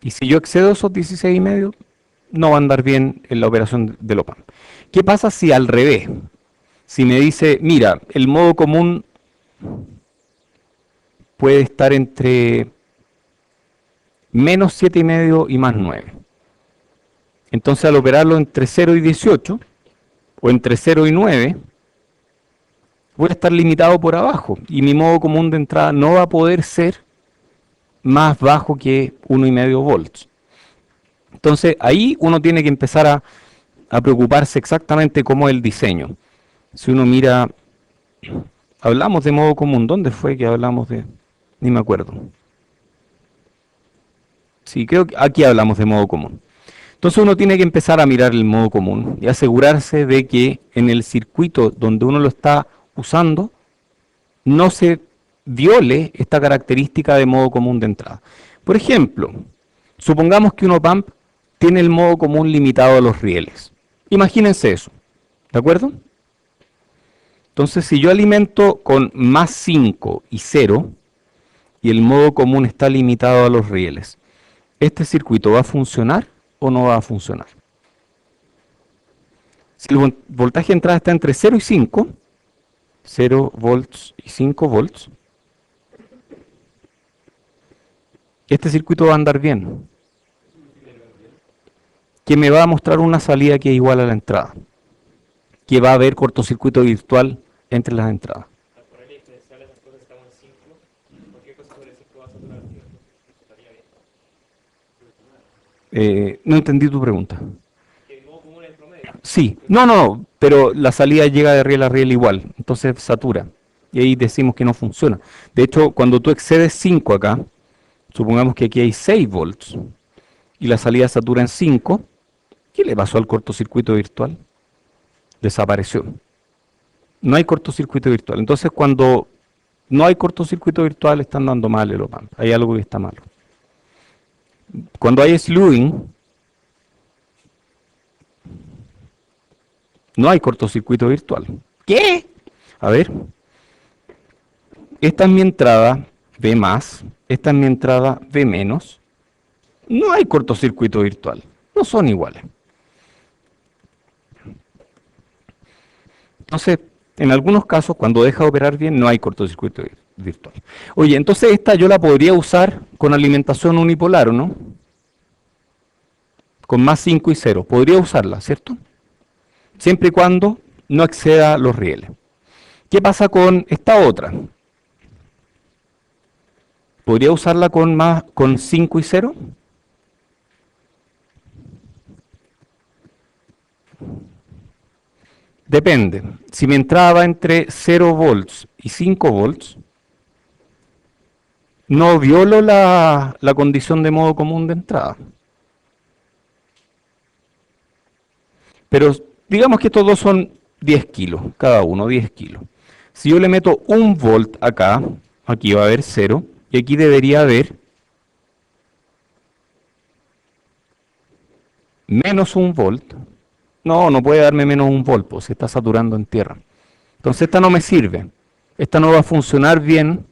Y si yo excedo esos 16,5, no va a andar bien en la operación del op-amp. ¿Qué pasa si al revés? Si me dice, mira, el modo común puede estar entre menos 7,5 y más 9. Entonces al operarlo entre 0 y 18, o entre 0 y 9, voy a estar limitado por abajo. Y mi modo común de entrada no va a poder ser más bajo que 1,5 volts. Entonces ahí uno tiene que empezar a preocuparse exactamente cómo es el diseño. Si uno mira, hablamos de modo común, ¿dónde fue que hablamos de? Ni me acuerdo. Sí, creo que aquí hablamos de modo común. Entonces uno tiene que empezar a mirar el modo común y asegurarse de que en el circuito donde uno lo está usando no se viole esta característica de modo común de entrada. Por ejemplo, supongamos que un op-amp tiene el modo común limitado a los rieles. Imagínense eso, ¿de acuerdo? Entonces, si yo alimento con más 5 y 0 y el modo común está limitado a los rieles, ¿este circuito va a funcionar o no va a funcionar? Si el voltaje de entrada está entre 0 y 5, 0 volts y 5 volts, este circuito va a andar bien, que me va a mostrar una salida que es igual a la entrada, que va a haber cortocircuito virtual entre las entradas. No entendí tu pregunta. Sí, no, pero la salida llega de riel a riel igual, entonces satura. Y ahí decimos que no funciona. De hecho, cuando tú excedes 5 acá, supongamos que aquí hay 6 volts y la salida satura en 5, ¿qué le pasó al cortocircuito virtual? Desapareció. No hay cortocircuito virtual. Entonces, cuando no hay cortocircuito virtual, están dando mal el op amp. Hay algo que está malo. Cuando hay slewing, no hay cortocircuito virtual. ¿Qué? A ver, esta es mi entrada V más, esta es mi entrada V menos. No hay cortocircuito virtual. No son iguales. Entonces, en algunos casos, cuando deja de operar bien, no hay cortocircuito virtual. Oye, entonces esta yo la podría usar con alimentación unipolar, ¿o no? Con más 5 y 0. Podría usarla, ¿cierto? Siempre y cuando no exceda los rieles. ¿Qué pasa con esta otra? ¿Podría usarla con 5 y 0? Depende. Si mi entrada va entre 0 volts y 5 volts, no violo la condición de modo común de entrada. Pero digamos que estos dos son 10 kilos, cada uno 10 kilos. Si yo le meto 1 volt acá, aquí va a haber 0, y aquí debería haber menos 1 volt. No puede darme menos 1 volt, pues se está saturando en tierra. Entonces esta no me sirve. Esta no va a funcionar bien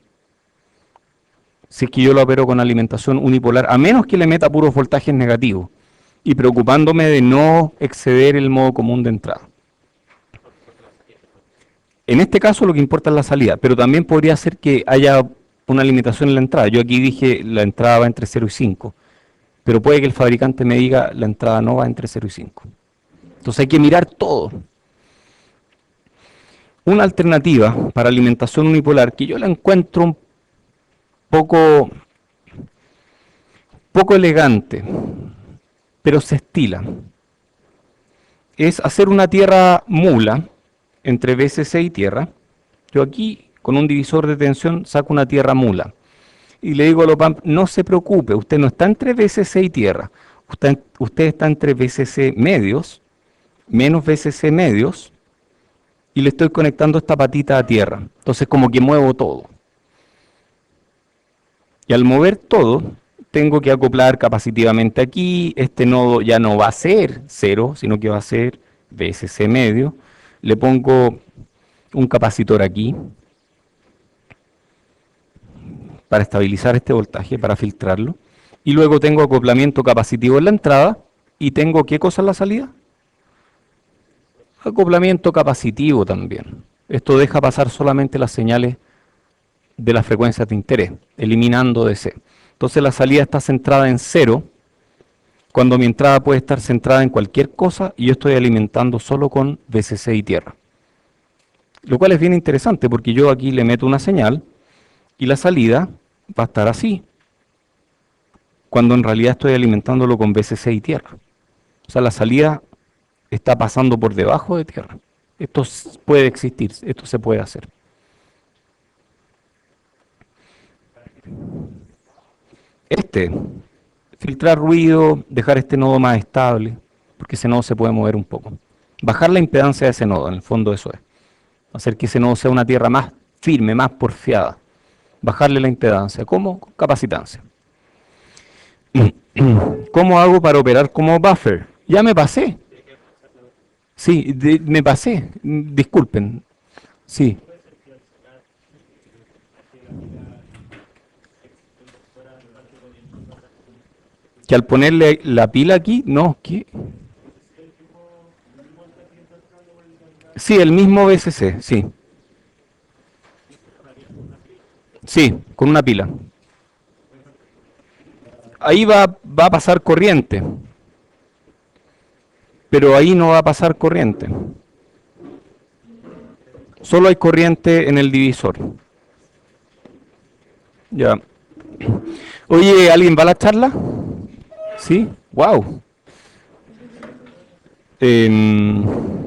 si es que yo lo opero con alimentación unipolar, a menos que le meta puros voltajes negativos y preocupándome de no exceder el modo común de entrada. En este caso lo que importa es la salida, pero también podría ser que haya una limitación en la entrada. Yo aquí dije la entrada va entre 0 y 5, pero puede que el fabricante me diga la entrada no va entre 0 y 5. Entonces hay que mirar todo. Una alternativa para alimentación unipolar que yo la encuentro un poco elegante, pero se estila, es hacer una tierra mula entre VCC y tierra. Yo aquí, con un divisor de tensión, saco una tierra mula. Y le digo al op amp, no se preocupe, usted no está entre VCC y tierra. Usted está entre VCC medios, menos VCC medios, y le estoy conectando esta patita a tierra. Entonces como que muevo todo. Y al mover todo, tengo que acoplar capacitivamente aquí. Este nodo ya no va a ser 0, sino que va a ser VSC medio. Le pongo un capacitor aquí para estabilizar este voltaje, para filtrarlo. Y luego tengo acoplamiento capacitivo en la entrada. ¿Y tengo qué cosa en la salida? Acoplamiento capacitivo también. Esto deja pasar solamente las señales de las frecuencias de interés, eliminando DC. Entonces la salida está centrada en 0, cuando mi entrada puede estar centrada en cualquier cosa y yo estoy alimentando solo con VCC y tierra. Lo cual es bien interesante porque yo aquí le meto una señal y la salida va a estar así, cuando en realidad estoy alimentándolo con VCC y tierra. O sea, la salida está pasando por debajo de tierra. Esto puede existir, esto se puede hacer. Filtrar ruido, dejar este nodo más estable, porque ese nodo se puede mover un poco. Bajar la impedancia de ese nodo, en el fondo eso es. Hacer que ese nodo sea una tierra más firme, más porfiada. Bajarle la impedancia. ¿Cómo? Con capacitancia. ¿Cómo hago para operar como buffer? Ya me pasé. Sí, me pasé. Disculpen. Sí. Que al ponerle la pila aquí, no, ¿qué? Sí, el mismo VSC, sí. Sí, con una pila. Ahí va a pasar corriente, pero ahí no va a pasar corriente. Solo hay corriente en el divisor. Ya. Oye, ¿alguien va a la charla? ¿Sí? ¡Wow! em,